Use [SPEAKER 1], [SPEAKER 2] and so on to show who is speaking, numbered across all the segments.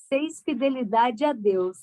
[SPEAKER 1] 6. Fidelidade a Deus.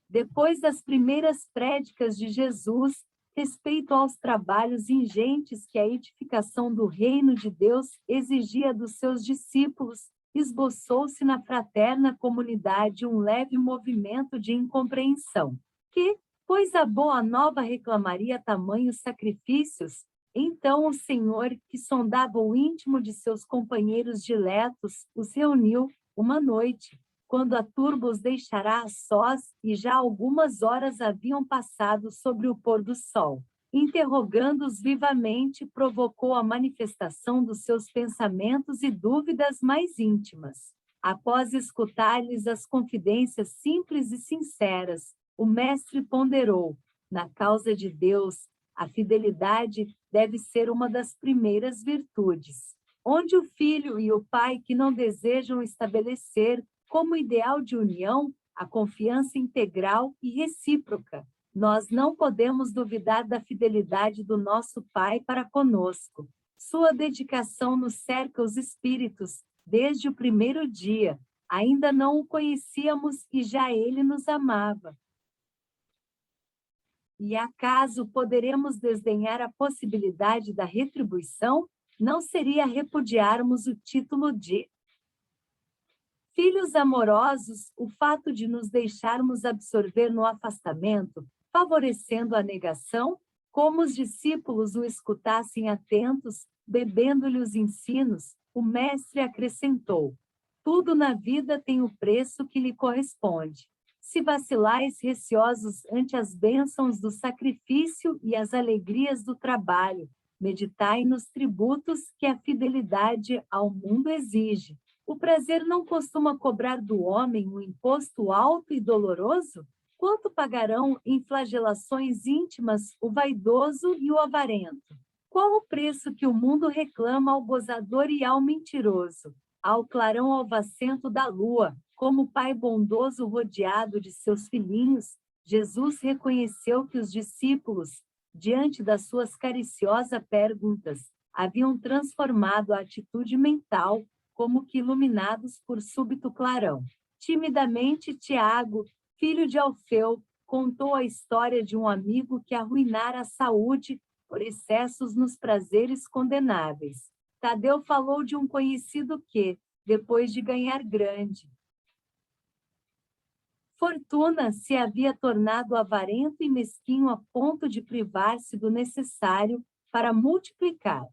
[SPEAKER 1] Depois das primeiras prédicas de Jesus, respeito aos trabalhos ingentes que a edificação do reino de Deus exigia dos seus discípulos, esboçou-se na fraterna comunidade um leve movimento de incompreensão. Que, pois a boa nova reclamaria tamanhos sacrifícios, então o Senhor, que sondava o íntimo de seus companheiros diletos, os reuniu uma noite, quando a turba os deixará a sós, e já algumas horas haviam passado sobre o pôr do sol. Interrogando-os vivamente, provocou a manifestação dos seus pensamentos e dúvidas mais íntimas. Após escutar-lhes as confidências simples e sinceras, o mestre ponderou: na causa de Deus, a fidelidade deve ser uma das primeiras virtudes. Onde o filho e o pai que não desejam estabelecer como ideal de união a confiança integral e recíproca, nós não podemos duvidar da fidelidade do nosso Pai para conosco. Sua dedicação nos cerca os espíritos desde o primeiro dia. Ainda não o conhecíamos e já ele nos amava. E acaso poderemos desdenhar a possibilidade da retribuição? Não seria repudiarmos o título de filhos amorosos, o fato de nos deixarmos absorver no afastamento, favorecendo a negação, como os discípulos o escutassem atentos, bebendo-lhe os ensinos, o mestre acrescentou: tudo na vida tem o preço que lhe corresponde. Se vacilais receosos ante as bênçãos do sacrifício e as alegrias do trabalho, meditai nos tributos que a fidelidade ao mundo exige. O prazer não costuma cobrar do homem um imposto alto e doloroso? Quanto pagarão em flagelações íntimas o vaidoso e o avarento? Qual o preço que o mundo reclama ao gozador e ao mentiroso, ao clarão alvacento da lua? Como pai bondoso rodeado de seus filhinhos, Jesus reconheceu que os discípulos, diante das suas cariciosas perguntas, haviam transformado a atitude mental, como que iluminados por súbito clarão. Timidamente, Tiago, filho de Alfeu, contou a história de um amigo que arruinara a saúde por excessos nos prazeres condenáveis. Tadeu falou de um conhecido que, depois de ganhar grande fortuna, se havia tornado avarento e mesquinho a ponto de privar-se do necessário para multiplicar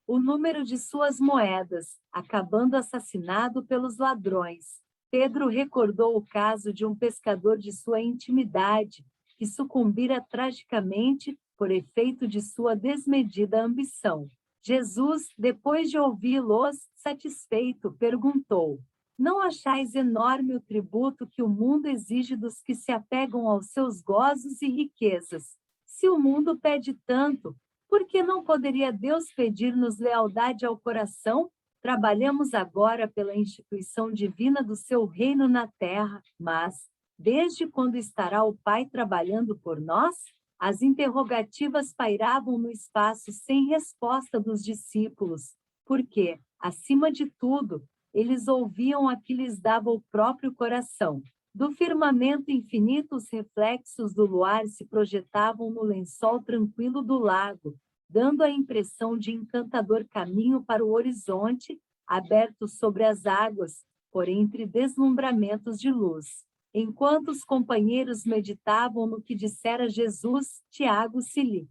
[SPEAKER 1] o número de suas moedas, acabando assassinado pelos ladrões. Pedro recordou o caso de um pescador de sua intimidade, que sucumbira tragicamente por efeito de sua desmedida ambição. Jesus, depois de ouvi-los, satisfeito, perguntou: não achais enorme o tributo que o mundo exige dos que se apegam aos seus gozos e riquezas? Se o mundo pede tanto, por que não poderia Deus pedir-nos lealdade ao coração? Trabalhamos agora pela instituição divina do seu reino na terra, mas, desde quando estará o Pai trabalhando por nós? As interrogativas pairavam no espaço sem resposta dos discípulos, porque, acima de tudo, eles ouviam a que lhes dava o próprio coração. Do firmamento infinito, os reflexos do luar se projetavam no lençol tranquilo do lago, dando a impressão de encantador caminho para o horizonte, aberto sobre as águas, por entre deslumbramentos de luz. Enquanto os companheiros meditavam no que dissera Jesus, Tiago se lhe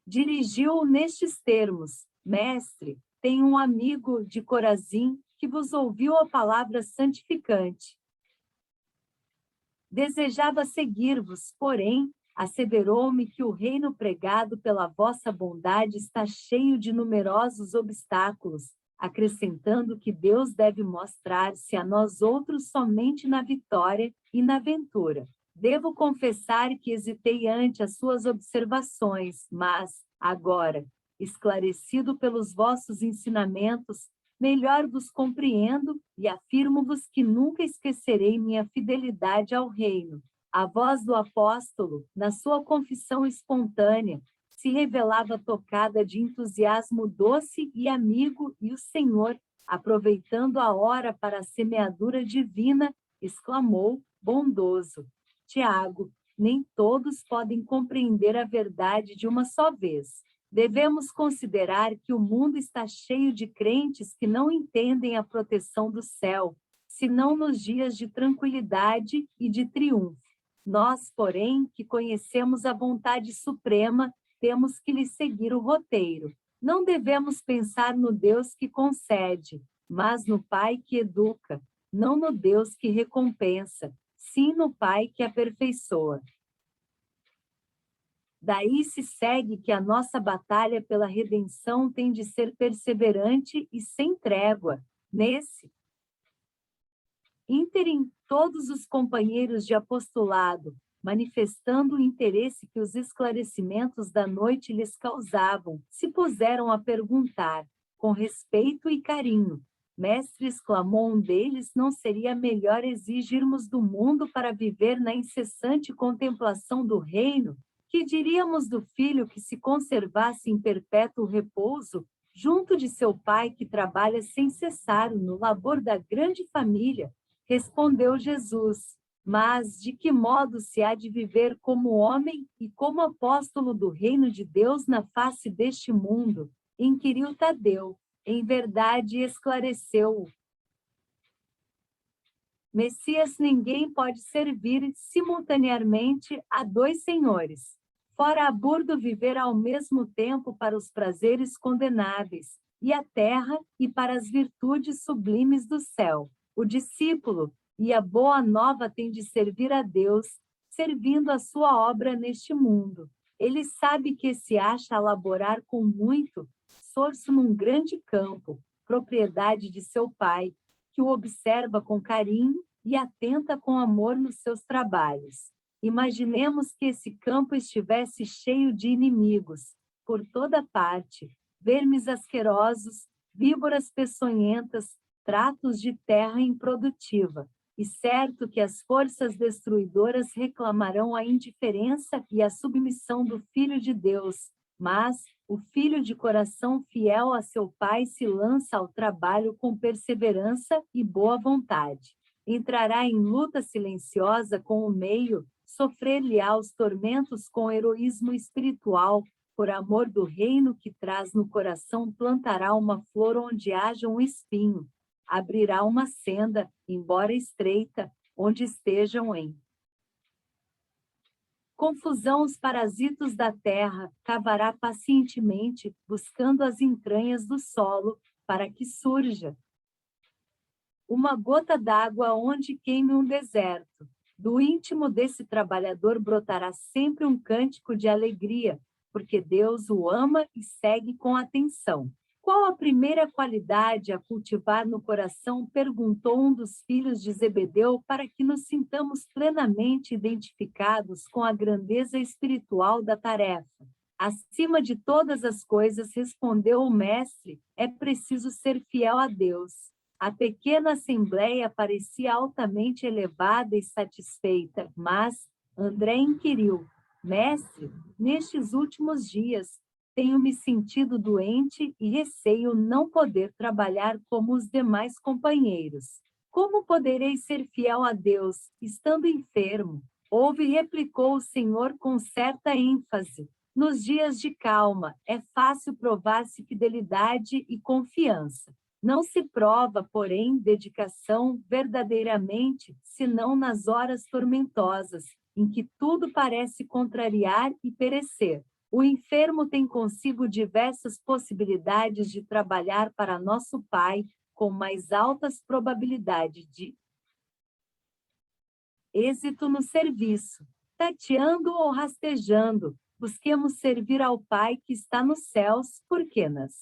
[SPEAKER 1] dirigiu nestes termos: Mestre, tenho um amigo de Corazim que vos ouviu a palavra santificante. Desejava seguir-vos, porém, asseverou-me que o reino pregado pela vossa bondade está cheio de numerosos obstáculos, acrescentando que Deus deve mostrar-se a nós outros somente na vitória e na ventura. Devo confessar que hesitei ante as suas observações, mas, agora, esclarecido pelos vossos ensinamentos, melhor vos compreendo e afirmo-vos que nunca esquecerei minha fidelidade ao reino. A voz do apóstolo, na sua confissão espontânea, se revelava tocada de entusiasmo doce e amigo, e o Senhor, Aproveitando a hora para a semeadura divina, exclamou, bondoso: Tiago, nem todos podem compreender a verdade de uma só vez. Devemos considerar que o mundo está cheio de crentes que não entendem a proteção do céu, senão nos dias de tranquilidade e de triunfo. Nós, porém, que conhecemos a vontade suprema, temos que lhe seguir o roteiro. Não devemos pensar no Deus que concede, mas no Pai que educa, não no Deus que recompensa, sim no Pai que aperfeiçoa. Daí se segue que a nossa batalha pela redenção tem de ser perseverante e sem trégua. Nesse ínterim, todos os companheiros de apostolado, manifestando o interesse que os esclarecimentos da noite lhes causavam, se puseram a perguntar, com respeito e carinho: Mestre, exclamou um deles, não seria melhor exigirmos do mundo para viver na incessante contemplação do reino? Que diríamos do filho que se conservasse em perpétuo repouso, junto de seu pai que trabalha sem cessar no labor da grande família? Respondeu Jesus: mas de que modo se há de viver como homem e como apóstolo do reino de Deus na face deste mundo? Inquiriu Tadeu. Em verdade, esclareceu-o. Messias, ninguém pode servir simultaneamente a dois senhores. Fora aburdo viver ao mesmo tempo para os prazeres condenáveis, e a terra, e para as virtudes sublimes do céu. O discípulo e a boa nova têm de servir a Deus, servindo a sua obra neste mundo. Ele sabe que se acha a laborar com muito, sorso num grande campo, propriedade de seu pai, que o observa com carinho e atenta com amor nos seus trabalhos. Imaginemos que esse campo estivesse cheio de inimigos, por toda parte, vermes asquerosos, víboras peçonhentas, tratos de terra improdutiva. E certo que as forças destruidoras reclamarão a indiferença e a submissão do Filho de Deus, mas o filho de coração fiel a seu pai se lança ao trabalho com perseverança e boa vontade. Entrará em luta silenciosa com o meio, sofrer-lhe-á os tormentos com heroísmo espiritual, por amor do reino que traz no coração plantará uma flor onde haja um espinho, abrirá uma senda, embora estreita, onde estejam em confusão os parasitos da terra, cavará pacientemente, buscando as entranhas do solo, para que surja uma gota d'água onde queime um deserto. Do íntimo desse trabalhador brotará sempre um cântico de alegria, porque Deus o ama e segue com atenção. Qual a primeira qualidade a cultivar no coração? Perguntou um dos filhos de Zebedeu, para que nos sintamos plenamente identificados com a grandeza espiritual da tarefa. Acima de todas as coisas, respondeu o mestre, é preciso ser fiel a Deus. A pequena assembleia parecia altamente elevada e satisfeita, mas André inquiriu: Mestre, nestes últimos dias, tenho me sentido doente e receio não poder trabalhar como os demais companheiros. Como poderei ser fiel a Deus, estando enfermo? Ouve, replicou o Senhor com certa ênfase. Nos dias de calma, é fácil provar-se fidelidade e confiança. Não se prova, porém, dedicação verdadeiramente, senão nas horas tormentosas, em que tudo parece contrariar e perecer. O enfermo tem consigo diversas possibilidades de trabalhar para nosso Pai, com mais altas probabilidades de êxito no serviço. Tateando ou rastejando, busquemos servir ao Pai que está nos céus, porque nas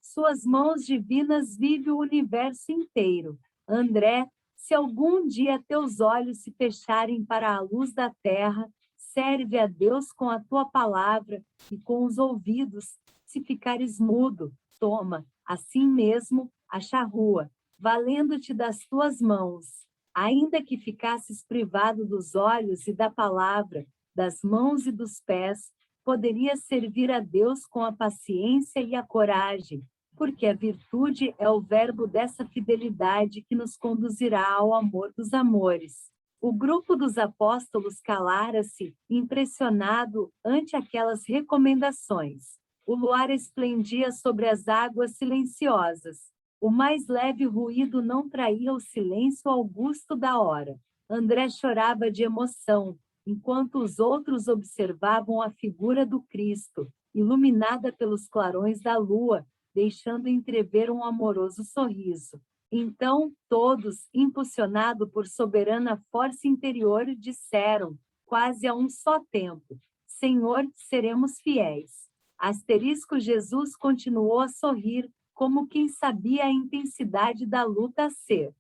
[SPEAKER 1] suas mãos divinas vive o universo inteiro. André, se algum dia teus olhos se fecharem para a luz da terra, serve a Deus com a tua palavra e com os ouvidos. Se ficares mudo, toma, assim mesmo, a charrua, valendo-te das tuas mãos. Ainda que ficasses privado dos olhos e da palavra, das mãos e dos pés, poderias servir a Deus com a paciência e a coragem, porque a virtude é o verbo dessa fidelidade que nos conduzirá ao amor dos amores. O grupo dos apóstolos calara-se, impressionado ante aquelas recomendações. O luar esplendia sobre as águas silenciosas. O mais leve ruído não traía o silêncio augusto da hora. André chorava de emoção, enquanto os outros observavam a figura do Cristo, iluminada pelos clarões da lua, deixando entrever um amoroso sorriso. Então, todos, impulsionados por soberana força interior, disseram, quase a um só tempo: Senhor, seremos fiéis. Asterisco Jesus continuou a sorrir, como quem sabia a intensidade da luta a ser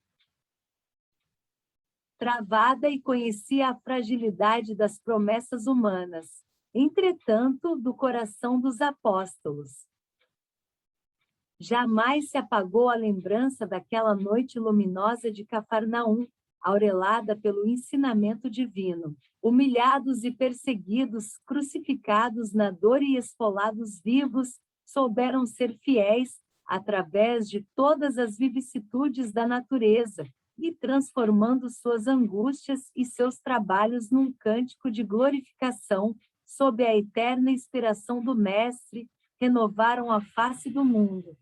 [SPEAKER 1] travada e conhecia a fragilidade das promessas humanas. Entretanto, do coração dos apóstolos jamais se apagou a lembrança daquela noite luminosa de Cafarnaum, aurelada pelo ensinamento divino. Humilhados e perseguidos, crucificados na dor e esfolados vivos, souberam ser fiéis, através de todas as vicissitudes da natureza, e transformando suas angústias e seus trabalhos num cântico de glorificação, sob a eterna inspiração do Mestre, renovaram a face do mundo.